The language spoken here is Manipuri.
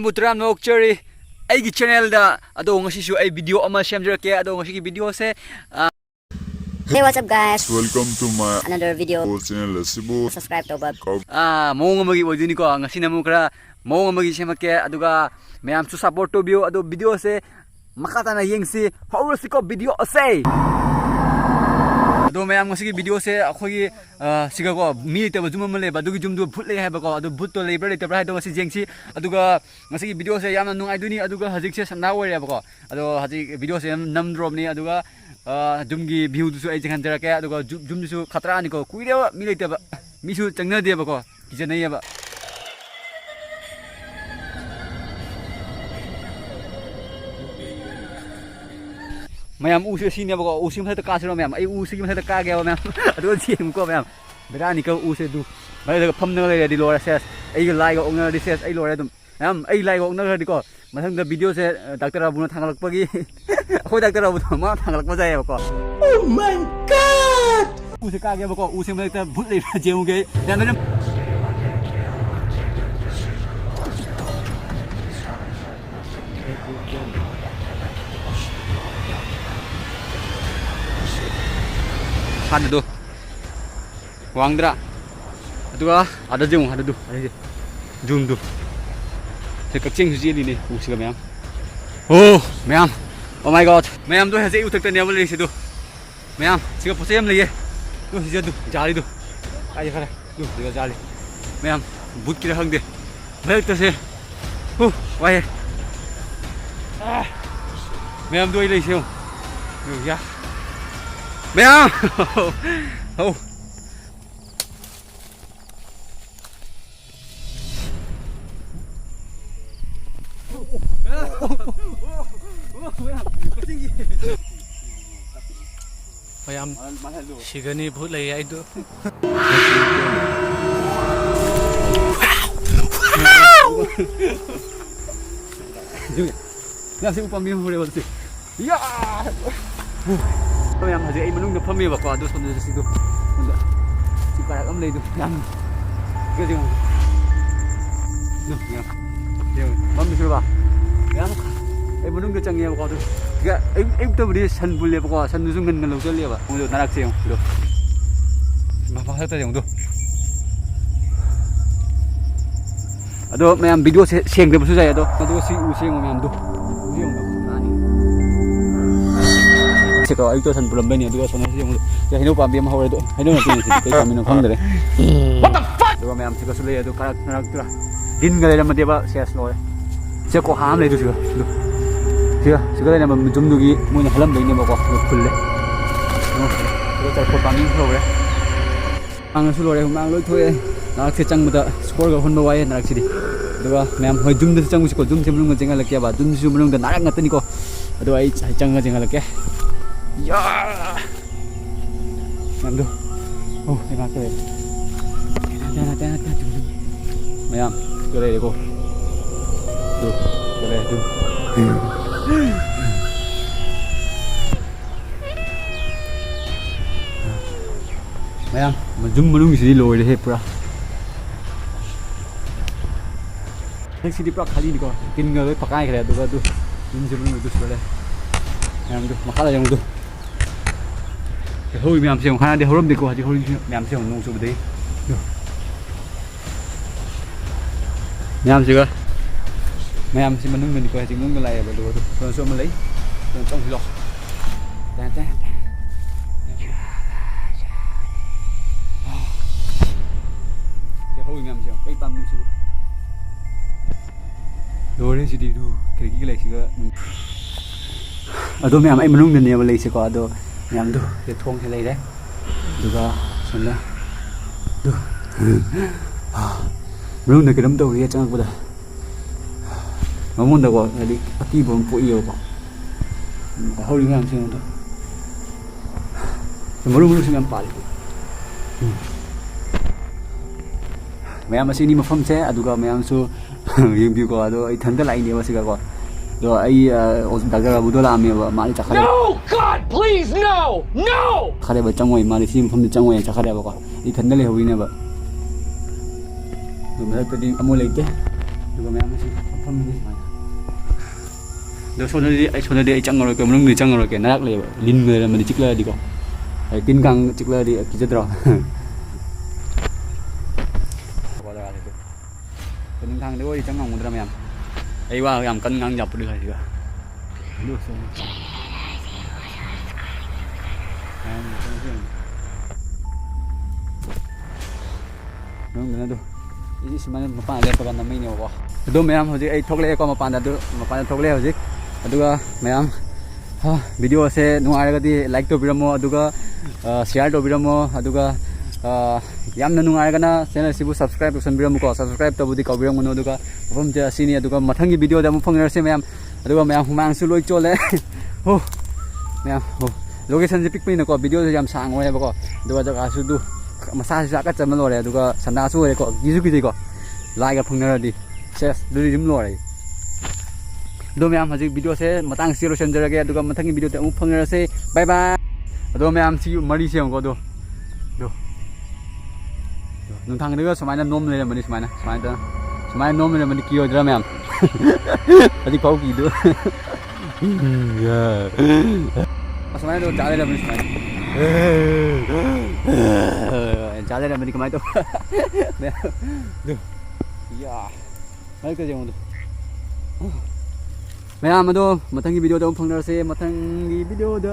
Mutram Nokchari aigi channel da ado ngasisu ai video ama shamjarake ado ngasi video se Hey, what's up guys? Welcome to my Another video. channel Sibu. Subscribe to Bob. mong amagi odini ko ngasi namu kra mong amagi semake aduga mayam su support to video se makata na yengsi hawrasi ko video ase ado mayam ngasi video se akhogi siga ko mi te bajum male badugi jumdu phutle ha ba ko adu bhut to labor te bra do ngasi jengsi aduga ngasi video se yamna nung aiduni aduga hajik se sanna wore ba ko ado hajik video se nam drop ni aduga dumgi view du su ai jang jara ke aduga jum su khatra ni ko kuire mi le te ba mi su changna de ba ko kijanai ba mayam usi sini ba ko usi ma ta ka sero mayam ai usi ma ta ka ge ba mayam adu ji ko mayam bera ni ko usi du mai da pham na le di lo ses ai lai ko ongna di ses ai lo re dum mayam ai lai ko ongna di ko mathang da video se doctor abu na thangalak pa gi khoi doctor abu ma thangalak pa jai ba ko oh my god usi ka ge ba ko usi ma ta bhut le je mu ge dan na ada tuh Wangdra aduh ada jeng ada tuh zoom tuh saya kecing sih ini usia mayam mayam oh my god mayam tuh hasil utak tanya boleh sih tuh mayam siapa posisi lagi tuh sih tuh jali tuh aja kara tuh juga jali mayam but kira hang deh baik tuh sih wah mayam tuh ini sih ya mayam mayam sigani bhut lai ai du nasi upami hore wal sih ya mayam haji ai manung da phami ba ko adu son da sidu unda si karak am lei du yam ge jing no ya yo mam mi ba yam ai manung da changi ba ko du ga ai to bri san bul le ba ko san du ngan ngan lo jol le ba ong do narak se do ma ba ha ta jong do ado mayam video seng de bu su jai ado ado si u seng mayam do yong da ko ai to san pulam bani aduga sona si jong ya hino pambi ma hore do hino na ti kai kami no khangdare what the fuck do mayam si ko sule ado karak narak tra din gale ma de ba ses lo se ko ham le do si do siga siga na ma jum du gi mo na halam dei ne ba ko khulle no do ta ko pambi ho re ang su lo re mang lo thoi narak se chang ma da score ga hon ba wai narak si di aduga mayam hoi jum de chang si ko jum sem lung jenga lakya ba jum su mulung da narak ngat ni ko ado ai chang ga jenga lakya ya nandu enak tuh ada mayam boleh deh kok tuh boleh tuh mayam menjum menung sini loh deh pura sini pura kali nih kok tinggal pakai kayak tuh ini sebelum itu boleh mayam tuh makalah yang tuh hoi mayam seong hana de horom de ko haji hoi mayam seong nong so de mayam siga mayam si manung ni ko haji ngung lai ba do so so ma lai trong si lo ta ta ke hoi mayam seong kai tam ni si do re si di do kri ki lai siga ado mayam ai manung ni ba lai si ko ado mayam du de thong he lei de duga sonla du rung de kedam to ri chang ko da mamon da ko ali ati bom pu iyo ko da hori ngam sing do maru sing am pal mayam asini mafam che aduga mayam su yim bi ko ado ai thanda lai ne wasiga ko do ai daga bu do la ami ba mali chakhare no god please no khare ba changoi mali sim pham changoi chakhare ba ko I thanda le hoine ba do me ta di amol leite do mayam si ꯃꯐꯝꯗꯤ ꯁꯨꯃꯥꯏꯅ ꯑꯗꯣ ꯁꯣꯝꯗꯗꯤ ꯑꯩ ꯆꯪꯉꯔꯣꯏꯀꯣ ꯃꯅꯨꯡꯗꯗꯤ ꯆꯪꯉꯔꯣꯏꯀꯣ ꯅꯔꯥꯛ ꯂꯩꯌꯦꯕ ꯂꯤꯟꯒ ꯂꯩꯔꯝꯃꯗꯤ ꯆꯤꯛꯂꯛꯑꯗꯤꯀꯣ ꯇꯤꯟ ꯀꯥꯡ ꯆꯤꯛꯂꯛꯑꯗꯤ ꯀꯤꯖꯗ꯭ꯔꯣ ꯅꯨꯡꯗꯥꯡꯗ ꯑꯣꯏꯗꯤ ꯆꯪ ꯉꯝꯒꯗ꯭ꯔꯥ ꯃꯌꯥꯝ ꯑꯩ ꯋꯥ ꯌꯥꯝ ꯀꯟꯅ ꯉꯥꯡꯖꯥꯞꯄꯗꯤ ꯍꯥꯏꯁꯤꯒ ꯅꯪꯗꯅ ꯑꯗꯨ ꯑꯩ ꯁꯨꯃꯥꯏꯅ ꯃꯄꯥꯟꯗ ꯂꯦꯞꯄꯒ ꯅꯝꯃꯩꯅꯦꯕꯀꯣ ꯑꯗꯨ ꯃꯌꯥꯝ ꯍꯧꯖꯤꯛ ꯑꯩ ꯊꯣꯛꯂꯛꯑꯦꯀꯣ ꯃꯄꯥꯟꯗ ꯊꯣꯛꯂꯛꯑꯦ ꯍꯧꯖꯤꯛ ꯑꯗꯨꯒ ꯃꯌꯥꯝ ꯚꯤꯗꯤꯑꯣꯁꯦ ꯅꯨꯡꯉꯥꯏꯔꯒꯗꯤ ꯂꯥꯏꯛ ꯇꯧꯕꯤꯔꯝꯃꯣ ꯑꯗꯨꯒ ꯁꯤꯌꯥꯔ ꯇꯧꯕꯤꯔꯝꯃꯣ ꯑꯗꯨꯒ ꯌꯥꯝꯅ ꯅꯨꯡꯉꯥꯏꯔꯒꯅ ꯆꯦꯅꯦꯜꯁꯤꯕꯨ ꯁꯕꯁꯀ꯭ꯔꯥꯏꯕ ꯇꯧꯁꯟꯕꯤꯔꯝꯃꯨꯀꯣ ꯁꯕꯁꯀ꯭ꯔꯥꯏꯕ ꯇꯧꯕꯗꯤ ꯀꯥꯎꯕꯤꯔꯝꯒꯅꯨ ꯑꯗꯨꯒ ꯃꯐꯝꯁꯦ ꯑꯁꯤꯅꯤ ꯑꯗꯨꯒ ꯃꯊꯪꯒꯤ ꯚꯤꯗꯤꯑꯣꯗ ꯑꯃꯨꯛ ꯐꯪꯅꯔꯁꯦ ꯃꯌꯥꯝ ꯑꯗꯨꯒ ꯃꯌꯥꯝ ꯍꯨꯃꯥꯡꯁꯨ ꯂꯣꯏ ꯆꯣꯜꯂꯦ ꯍꯣ ꯃꯌꯥꯝ ꯍꯣ ꯂꯣꯀꯦꯁꯟꯁꯦ ꯄꯤꯛꯄꯅꯤꯅꯀꯣ ꯚꯤꯗꯤꯑꯣꯁꯦ ꯌꯥꯝ ꯁꯥꯡꯉꯣꯏꯕꯀꯣ ꯑꯗꯨꯒ ꯖꯒꯥꯁꯨ मसाज चम लोरे सनासू होरेको गिजू गिजेको लाइगा फंगनरदी सेस दुरी जिम लोरे दो मैम हजिक वीडियो से मतंग से लोसनजरगे अदुगा मथंगी वीडियो ते अमुक फंगनरसे बाय बाय अदो मैम सी मरी से हमको दो नुथांगदगा समायना नोम लेरमनी समायना नोम लेरमनी कियोद्रा मैम अदि फाउ किदो या समायना दो चाले लेरमनी समायना चाले लेरमनी कमाय तो दो या हाय के जेमो दो मैम अदो मथंगी वीडियो दा फंगनरसे मथंगी वीडियो दा